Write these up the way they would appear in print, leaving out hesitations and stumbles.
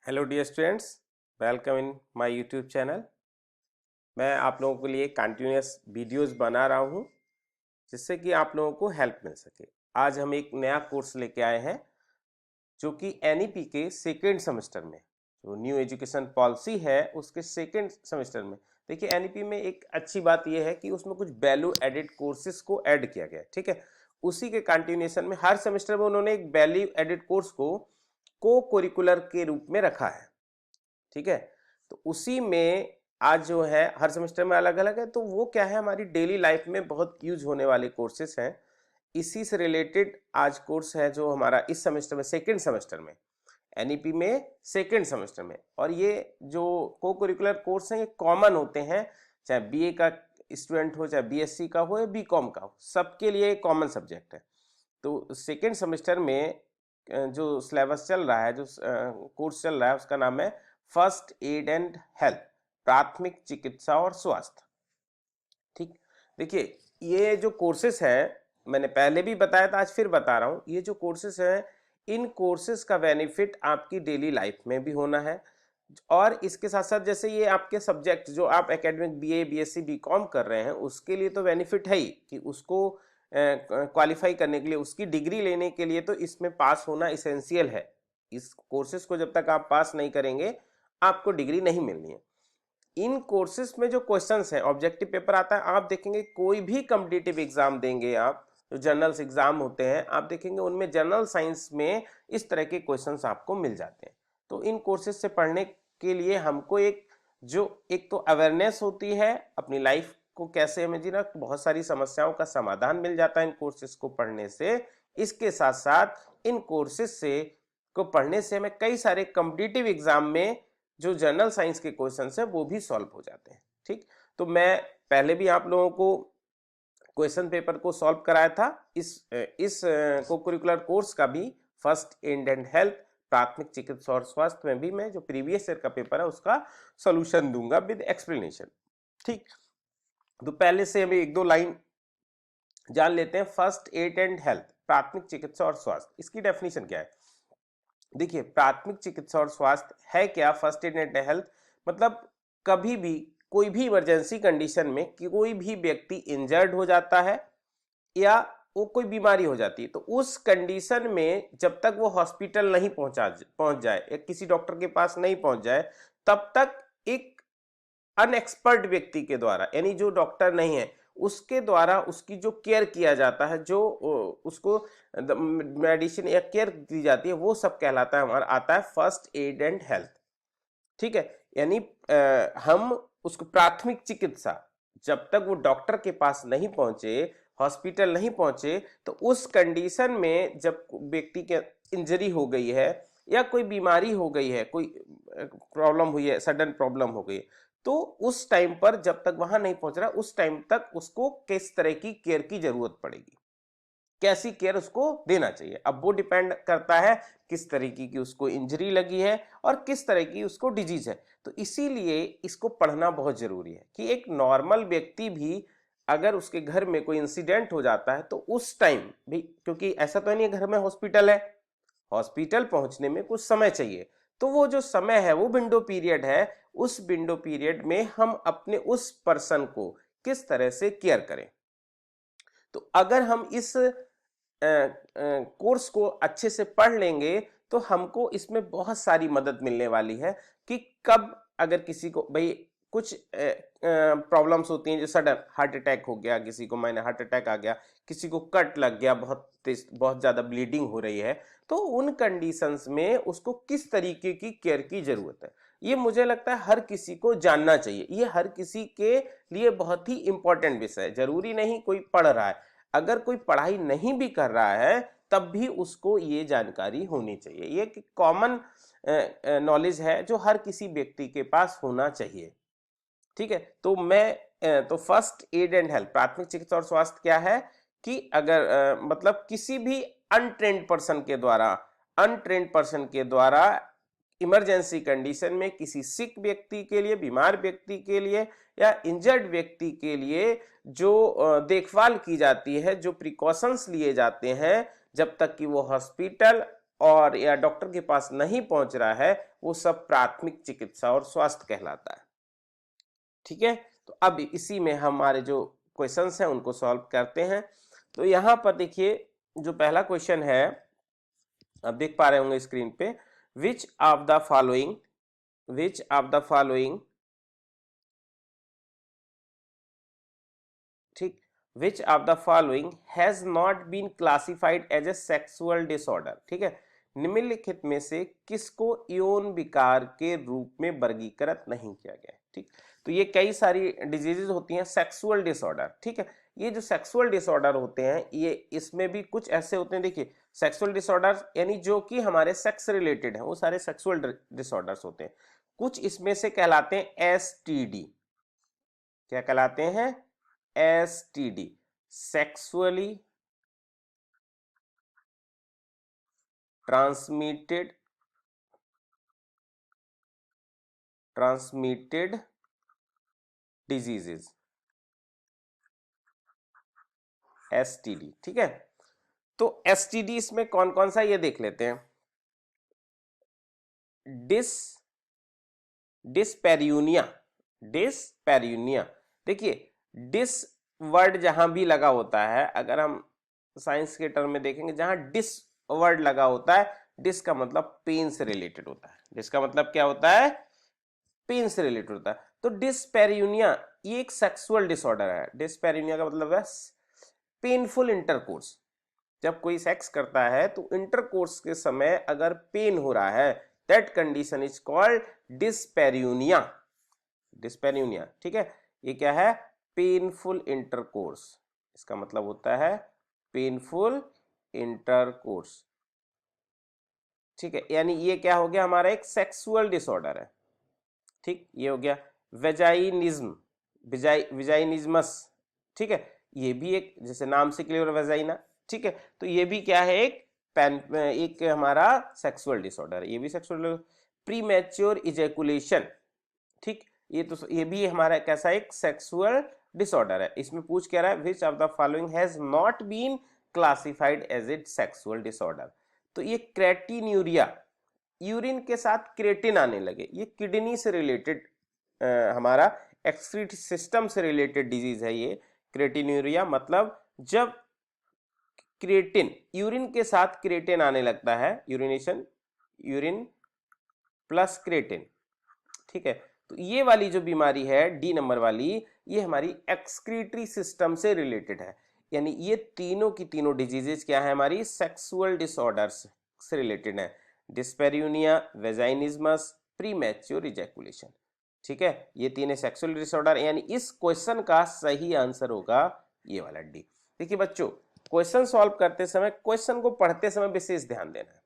Hello dear students, welcome in my YouTube channel. मैं आप लोगों के लिए कंटिन्यूस वीडियोस बना रहा हूं जिससे कि आप लोगों को हेल्प मिल सके। आज हम एक नया कोर्स लेके आए हैं जो कि एनईपी के सेकेंड सेमेस्टर में, जो न्यू एजुकेशन पॉलिसी है उसके सेकेंड सेमेस्टर में। देखिए, एनईपी में एक अच्छी बात यह है कि उसमें कुछ वैल्यू एडेड कोर्सेज को ऐड किया गया है। ठीक है, उसी के कंटिन्यूएशन में हर सेमेस्टर में उन्होंने एक वैल्यू एडेड कोर्स को करिकुलर के रूप में रखा है। ठीक है, तो उसी में आज जो है हर सेमेस्टर में अलग अलग है, तो वो क्या है, हमारी डेली लाइफ में बहुत यूज होने वाले कोर्सेस हैं। इसी से रिलेटेड आज कोर्स है जो हमारा इस सेमेस्टर में, सेकेंड सेमेस्टर में, एनईपी में सेकेंड सेमेस्टर में। और ये जो को करिकुलर कोर्स हैं ये कॉमन होते हैं, चाहे बीए का स्टूडेंट हो, चाहे बीएससी का हो या बीकॉम का हो, सबके लिए कॉमन सब्जेक्ट है। तो सेकेंड सेमेस्टर में जो सिलेबस चल रहा है, जो कोर्स चल रहा है, उसका नाम है फर्स्ट एड एंड हेल्थ, प्राथमिक चिकित्सा और स्वास्थ्य। ठीक, देखिए ये जो कोर्सेस है, मैंने पहले भी बताया था, आज फिर बता रहा हूं, ये जो कोर्सेस है, इन कोर्सेस का बेनिफिट आपकी डेली लाइफ में भी होना है। और इसके साथ साथ जैसे ये आपके सब्जेक्ट जो आप एकेडमिक बीए बीएससी बीकॉम कर रहे हैं, उसके लिए तो बेनिफिट है ही कि उसको क्वालिफाई करने के लिए, उसकी डिग्री लेने के लिए तो इसमें पास होना इसेंशियल है। इस कोर्सेज को जब तक आप पास नहीं करेंगे आपको डिग्री नहीं मिलनी है। इन कोर्सेज में जो क्वेश्चंस हैं, ऑब्जेक्टिव पेपर आता है, आप देखेंगे कोई भी कॉम्पिटिटिव एग्जाम देंगे आप, जो जनरल्स एग्जाम होते हैं, आप देखेंगे उनमें जनरल साइंस में इस तरह के क्वेश्चंस आपको मिल जाते हैं। तो इन कोर्सेज से पढ़ने के लिए हमको एक तो अवेयरनेस होती है अपनी लाइफ को कैसे हमें जीना, बहुत सारी समस्याओं का समाधान मिल जाता है इन कोर्सेज को पढ़ने से। इसके साथ साथ इन कोर्सेज से को पढ़ने से हमें कई सारे कॉम्पिटिटिव एग्जाम में जो जनरल साइंस के क्वेश्चन है वो भी सॉल्व हो जाते हैं। ठीक, तो मैं पहले भी आप लोगों को क्वेश्चन पेपर को सॉल्व कराया था। इस को करिकुलर कोर्स का भी फर्स्ट एड एंड हेल्थ, प्राथमिक चिकित्सा और स्वास्थ्य में भी मैं जो प्रीवियस ईयर का पेपर है उसका सॉल्यूशन दूंगा विद एक्सप्लेनेशन। ठीक, तो पहले से हमें एक दो लाइन जान लेते हैं। फर्स्ट एड एंड हेल्थ, प्राथमिक चिकित्सा और स्वास्थ्य, इसकी डेफिनेशन क्या है। देखिए, प्राथमिक चिकित्सा और स्वास्थ्य है क्या। फर्स्ट एड एंड हेल्थ मतलब कभी भी कोई भी इमरजेंसी कंडीशन में कि कोई भी व्यक्ति इंजर्ड हो जाता है या वो कोई बीमारी हो जाती है, तो उस कंडीशन में जब तक वो हॉस्पिटल नहीं पहुंच जाए या किसी डॉक्टर के पास नहीं पहुंच जाए, तब तक एक अनएक्सपर्ट व्यक्ति के द्वारा, यानी जो डॉक्टर नहीं है उसके द्वारा उसकी जो केयर किया जाता है, जो उसको मेडिसिन या केयर दी जाती है, वो सब कहलाता है, हमारा आता है फर्स्ट एड एंड हेल्थ। ठीक है, यानी हम उसको प्राथमिक चिकित्सा, जब तक वो डॉक्टर के पास नहीं पहुंचे, हॉस्पिटल नहीं पहुंचे, तो उस कंडीशन में जब व्यक्ति के इंजरी हो गई है या कोई बीमारी हो गई है, कोई प्रॉब्लम हुई है, सडन प्रॉब्लम हो गई, तो उस टाइम पर जब तक वहां नहीं पहुंच रहा, उस टाइम तक उसको किस तरह की केयर की जरूरत पड़ेगी, कैसी केयर उसको देना चाहिए। अब वो डिपेंड करता है किस तरीके की उसको इंजरी लगी है और किस तरह की उसको डिजीज है। तो इसीलिए इसको पढ़ना बहुत जरूरी है कि एक नॉर्मल व्यक्ति भी अगर उसके घर में कोई इंसिडेंट हो जाता है तो उस टाइम भी, क्योंकि ऐसा तो नहीं है घर में हॉस्पिटल है, हॉस्पिटल पहुंचने में कुछ समय चाहिए, तो वो जो समय है वो विंडो पीरियड है। उस विंडो पीरियड में हम अपने उस पर्सन को किस तरह से केयर करें। तो अगर हम इस कोर्स को अच्छे से पढ़ लेंगे तो हमको इसमें बहुत सारी मदद मिलने वाली है कि कब अगर किसी को, भाई कुछ प्रॉब्लम्स होती हैं, जो सडन हार्ट अटैक हो गया, किसी को माइनर हार्ट अटैक आ गया, किसी को कट लग गया, बहुत तेज, बहुत ज्यादा ब्लीडिंग हो रही है, तो उन कंडीशंस में उसको किस तरीके की केयर की जरूरत है, ये मुझे लगता है हर किसी को जानना चाहिए। ये हर किसी के लिए बहुत ही इंपॉर्टेंट विषय है। जरूरी नहीं कोई पढ़ रहा है, अगर कोई पढ़ाई नहीं भी कर रहा है तब भी उसको ये जानकारी होनी चाहिए। ये कॉमन नॉलेज है जो हर किसी व्यक्ति के पास होना चाहिए। ठीक है, तो तो फर्स्ट एड एंड हेल्थ, प्राथमिक चिकित्सा और स्वास्थ्य क्या है कि अगर मतलब किसी भी अनट्रेंड पर्सन के द्वारा इमरजेंसी कंडीशन में किसी सिक व्यक्ति के लिए, बीमार व्यक्ति के लिए या इंजर्ड व्यक्ति के लिए जो देखभाल की जाती है, जो प्रिकॉशंस लिए जाते हैं जब तक कि वो हॉस्पिटल और या डॉक्टर के पास नहीं पहुंच रहा है, वो सब प्राथमिक चिकित्सा और स्वास्थ्य कहलाता है। ठीक है, तो अब इसी में हमारे जो क्वेश्चंस हैं उनको सॉल्व करते हैं। तो यहां पर देखिए जो पहला क्वेश्चन है, आप देख पा रहे होंगे स्क्रीन पे, विच ऑफ द फॉलोइंग ठीक, which of the following has not been classified as a sexual disorder. ठीक है, निम्नलिखित में से किसको यौन विकार के रूप में वर्गीकृत नहीं किया गया। ठीक, तो ये कई सारी डिजीजेज होती हैं सेक्सुअल डिसऑर्डर। ठीक है, ये जो सेक्सुअल डिसऑर्डर होते हैं, ये इसमें भी कुछ ऐसे होते हैं, देखिए सेक्सुअल डिसऑर्डर यानी जो कि हमारे सेक्स रिलेटेड है, वो सारे सेक्सुअल डिसऑर्डर्स होते हैं। कुछ इसमें से कहलाते हैं एसटीडी। क्या कहलाते हैं? STD, sexually transmitted diseases, STD. ठीक है, तो एसटीडी इसमें कौन कौन सा ये देख लेते हैं। डिस्पेरियूनिया, देखिए डिस वर्ड जहां भी लगा होता है, अगर हम साइंस के टर्म में देखेंगे, जहां डिस वर्ड लगा होता है, डिस का मतलब पेन से रिलेटेड होता है। डिस का मतलब क्या होता है? पेन से रिलेटेड होता है। तो डिस्पेरियूनिया ये एक सेक्सुअल डिसऑर्डर है। डिस्पेरियूनिया का मतलब है पेनफुल इंटरकोर्स। जब कोई सेक्स करता है तो इंटरकोर्स के समय अगर पेन हो रहा है, दैट कंडीशन इज कॉल्ड डिस्पेरियूनिया। ठीक है, ये क्या है? Painful intercourse. इसका मतलब होता है पेनफुल इंटरकोर्स। ठीक है, यानी ये क्या हो गया? हमारा एक सेक्सुअल डिसऑर्डर है। ठीक, ये हो गया वेजाइनिज्म, विजाइनिज्मस। ठीक है, ये भी एक, जैसे नाम से क्लियर वेजाइना। ठीक है, तो ये भी क्या है? एक हमारा सेक्सुअल डिसऑर्डर है, ये भी सेक्सुअल। प्रीमैच्योर इजैकुलेशन, ठीक, ये भी हमारा कैसा एक सेक्सुअल डिसऑर्डर है। इसमें पूछ क्या रहा है? Which of the following has not been classified as it sexual disorder. तो ये क्रेटिन्यूरिया, यूरिन के साथ क्रेटिन आने लगे, ये किडनी से रिलेटेड हमारा एक्सक्रीट सिस्टम से रिलेटेड डिजीज है ये क्रेटिन्यूरिया। मतलब जब क्रेटिन, यूरिन के साथ क्रेटिन आने लगता है, यूरिन प्लस क्रेटिन। ठीक है, तो ये वाली जो बीमारी है डी नंबर वाली, ये हमारी एक्सक्रीटरी सिस्टम से रिलेटेड है। यानी ये तीनों की तीनों डिजीजेज क्या है? हमारी सेक्सुअल डिसऑर्डर्स से रिलेटेड है। डिस्पेरियूनिया, वेजाइनिज्मस, प्रीमैच्योर इजैकुलेशन। ठीक है, ये तीन सेक्सुअल डिसऑर्डर, यानी इस क्वेश्चन का सही आंसर होगा ये वाला डी। देखिए बच्चों, क्वेश्चन सॉल्व करते समय, क्वेश्चन को पढ़ते समय विशेष ध्यान देना है।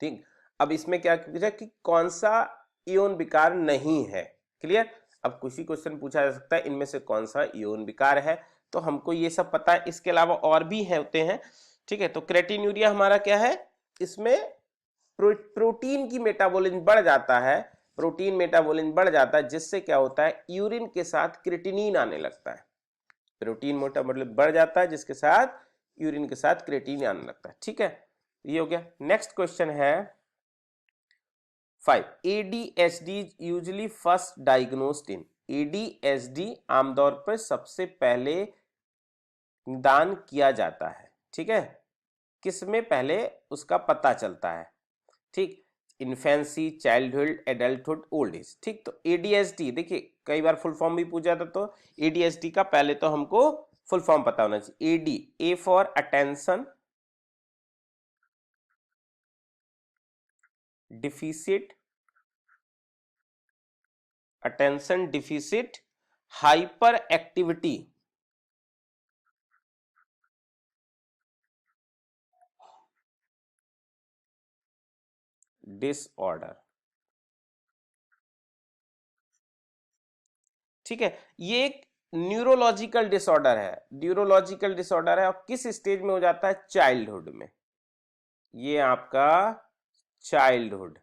ठीक, अब इसमें क्या कि कौन सा यौन विकार नहीं है। क्लियर? अब कुछ क्वेश्चन पूछा जा सकता है इनमें से कौन सा यौन विकार है, तो हमको ये सब पता है। इसके अलावा और भी है होते हैं। ठीक है, तो क्रेटिन्यूरिया हमारा क्या है? इसमें प्रोटीन की मेटाबॉलिज्म बढ़ जाता है, प्रोटीन मेटाबॉलिज्म बढ़ जाता है, जिससे क्या होता है? यूरिन के साथ क्रेटिनिन आने लगता है। प्रोटीन मेटाबॉलिज्म बढ़ जाता है जिसके साथ यूरिन के साथ क्रेटिनिन आने लगता है। ठीक है, ये हो गया। नेक्स्ट क्वेश्चन है 5, ADHD यूजुअली फर्स्ट डायग्नोस्ड इन। ADHD आमतौर पर सबसे पहले निदान किया जाता है। ठीक है, किसमें पहले उसका पता चलता है? ठीक, infancy, childhood, adulthood, old age. ठीक, तो ADHD देखिए कई बार फुल फॉर्म भी पूछा था, तो ADHD का पहले तो हमको फुल फॉर्म पता होना चाहिए। AD, A for attention deficit, hyper activity disorder. ठीक है, ये एक न्यूरोलॉजिकल डिसऑर्डर है और किस स्टेज में हो जाता है? चाइल्डहुड में। ये आपका चाइल्डहुड।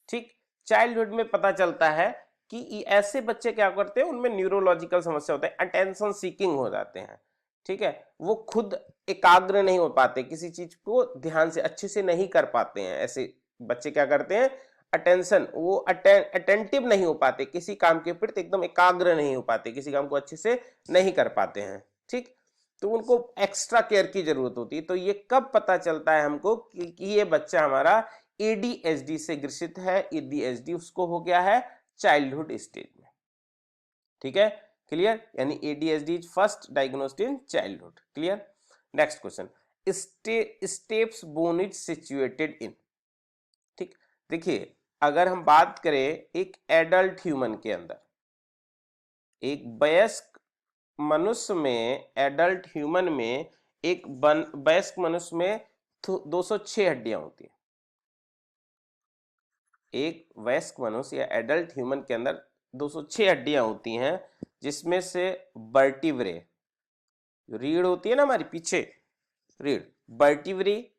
ठीक, चाइल्डहुड में पता चलता है कि ऐसे बच्चे क्या करते हैं, उनमें न्यूरोलॉजिकल समस्या होता है, अटेंशन सीकिंग हो जाते हैं। ठीक है, वो खुद एकाग्र नहीं हो पाते, किसी चीज को ध्यान से अच्छे से नहीं कर पाते हैं। ऐसे बच्चे क्या करते हैं, अटेंशन, वो अटेंटिव नहीं हो पाते, किसी काम के प्रति एकदम एकाग्र नहीं हो पाते, किसी काम को अच्छे से नहीं कर पाते हैं। ठीक, तो उनको एक्स्ट्रा केयर की जरूरत होती है। तो ये कब पता चलता है हमको कि ये बच्चा हमारा एडीएचडी से ग्रसित है, एडीएचडी उसको हो गया है चाइल्डहुड स्टेज में। ठीक है, क्लियर, यानी ADHD is first diagnosed in childhood. Clear. Next question, steps bone is situated in. ठीक, देखिए अगर हम बात करें एक एडल्ट ह्यूमन के अंदर, एक वयस्क मनुष्य में, एडल्ट ह्यूमन में, एक वयस्क मनुष्य में 206 हड्डियां होती हैं। एक वयस्क मनुष्य या एडल्ट ह्यूमन के अंदर 206 हड्डियां होती हैं, जिसमें से वर्टिब्रे, रीढ़ होती है ना हमारी पीछे, रीढ़, वर्टिब्रे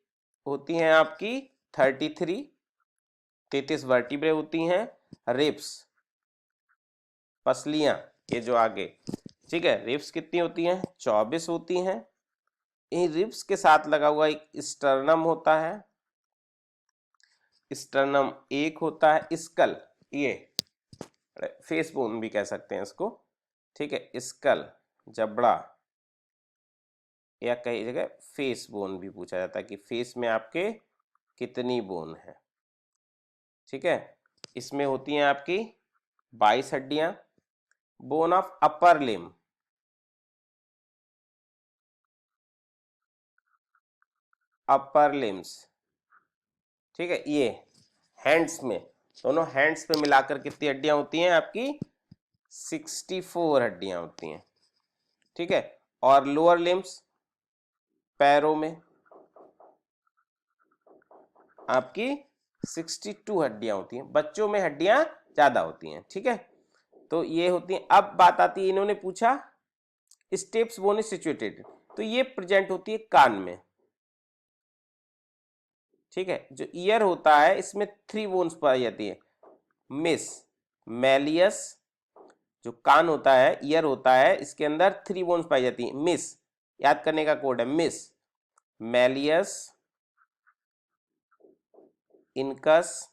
होती हैं आपकी 33 वर्टिब्रे होती हैं। रिब्स, पसलियां, ये जो आगे, ठीक है, रिब्स कितनी होती हैं, 24 होती हैं। इन रिब्स के साथ लगा हुआ एक स्टर्नम होता है, स्टर्नम एक होता है। स्कल, ये फेस बोन भी कह सकते हैं इसको, ठीक है, स्कल, जबड़ा, या कई जगह फेस बोन भी पूछा जाता है कि फेस में आपके कितनी बोन है। ठीक है, इसमें होती हैं आपकी 22 हड्डियां। Bone of upper limb, upper limbs, ठीक है, ये हैंड्स में, दोनों हैंड्स पे मिलाकर कितनी हड्डियां होती हैं आपकी, 64 हड्डियां होती हैं। ठीक है, और लोअर लिम्स, पैरों में आपकी 62 हड्डियां होती हैं। बच्चों में हड्डियां ज्यादा होती हैं। ठीक है, तो ये होती हैं। अब बात आती है, इन्होंने पूछा स्टेप्स बोन इज सिचुएटेड, तो ये प्रेजेंट होती है कान में। ठीक है, जो ईयर होता है इसमें 3 बोन्स पाई जाती है, मिस, मैलियस, जो कान होता है, ईयर होता है, इसके अंदर 3 बोन्स पाई जाती है। मिस, याद करने का कोड है, miss, malleus, incus,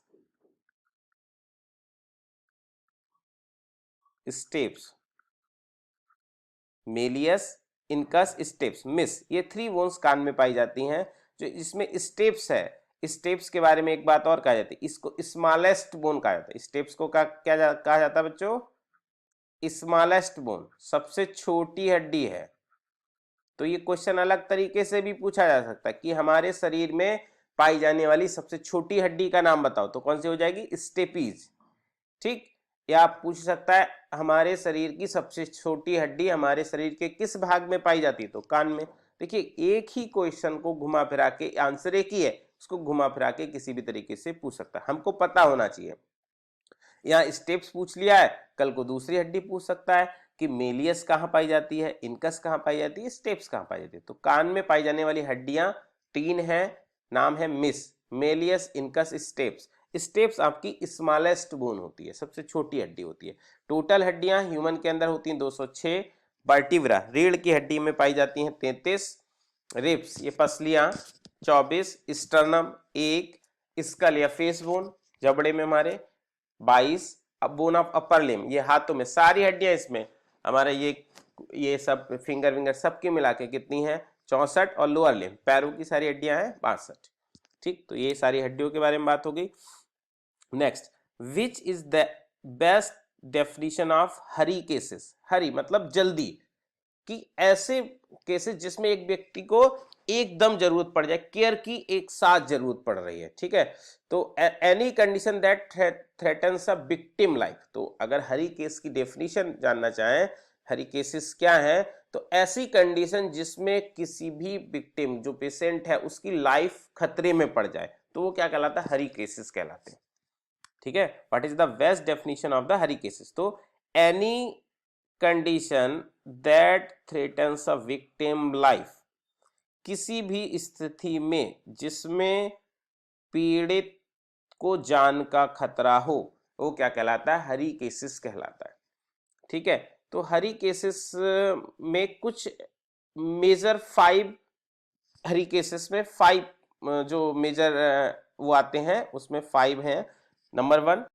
steps, Méliès, incus, steps, miss, ये 3 बोन्स कान में पाई जाती हैं। जो इसमें स्टेप्स है, स्टेप्स के बारे में एक बात और कहा जाती है, इसको स्मॉलेस्ट बोन कहा जाता है। स्टेप्स को कहा जाता है बच्चों, स्मॉलेस्ट बोन, सबसे छोटी हड्डी है। तो ये क्वेश्चन अलग तरीके से भी पूछा जा सकता है कि हमारे शरीर में पाई जाने वाली सबसे छोटी हड्डी का नाम बताओ, तो कौन सी हो जाएगी, स्टेपीज। ठीक, या आप पूछ सकता है हमारे शरीर की सबसे छोटी हड्डी हमारे शरीर के किस भाग में पाई जाती है, तो कान में। देखिए एक ही क्वेश्चन को घुमा फिरा के, आंसर एक ही है, उसको घुमा फिरा के किसी भी तरीके से पूछ सकता है, हमको पता होना चाहिए। यहाँ स्टेप्स पूछ लिया है, कल को दूसरी हड्डी पूछ सकता है कि मेलियस कहाँ पाई जाती है, इनकस कहाँ पाई जाती है, स्टेप्स कहाँ पाई जाती है। तो कान में पाई जाने वाली हड्डियां 3 हैं, नाम है miss, Méliès, incus, steps. Steps आपकी स्मॉलेस्ट बोन होती है, सबसे छोटी हड्डी होती है। टोटल हड्डियां ह्यूमन के अंदर होती हैं 206। वर्टिब्रा, रीढ़ की हड्डी में पाई जाती हैं 33। रिब्स, ये पसलियां 24। स्टर्नम 1। स्कल या फेस बोन, जबड़े में हमारे 22। अब बोन ऑफ अपर लिम, ये हाथों में सारी हड्डियां, इसमें हमारा ये सब फिंगर विंगर सबके मिला के कितनी है, 64। और लोअर लिम, पैरों की सारी हड्डियां हैं 62। ठीक, तो ये सारी हड्डियों के बारे में बात हो गई। Next, which is the best definition of hurry cases. Hurry मतलब जल्दी, कि ऐसे केसेस जिसमें एक व्यक्ति को एकदम जरूरत पड़ जाए, केयर की एक साथ जरूरत पड़ रही है। ठीक है, तो any condition that threatens a victim life. तो अगर हरी केस की डेफिनेशन जानना चाहें, हरी केसेस क्या है, तो ऐसी कंडीशन जिसमें किसी भी विक्टिम, जो पेशेंट है, उसकी लाइफ खतरे में पड़ जाए, तो वो क्या कहलाता है, हरी केसेस कहलाते हैं। ठीक है, what is the best definition of the hurry cases, तो any condition that threatens a victim life, किसी भी स्थिति में जिसमें पीड़ित को जान का खतरा हो, वो क्या कहलाता है, हरी केसेस कहलाता है। ठीक है, तो हरी केसेस में कुछ मेजर 5 हरी केसेस में 5 जो मेजर वो आते हैं उसमें 5 हैं। नंबर 1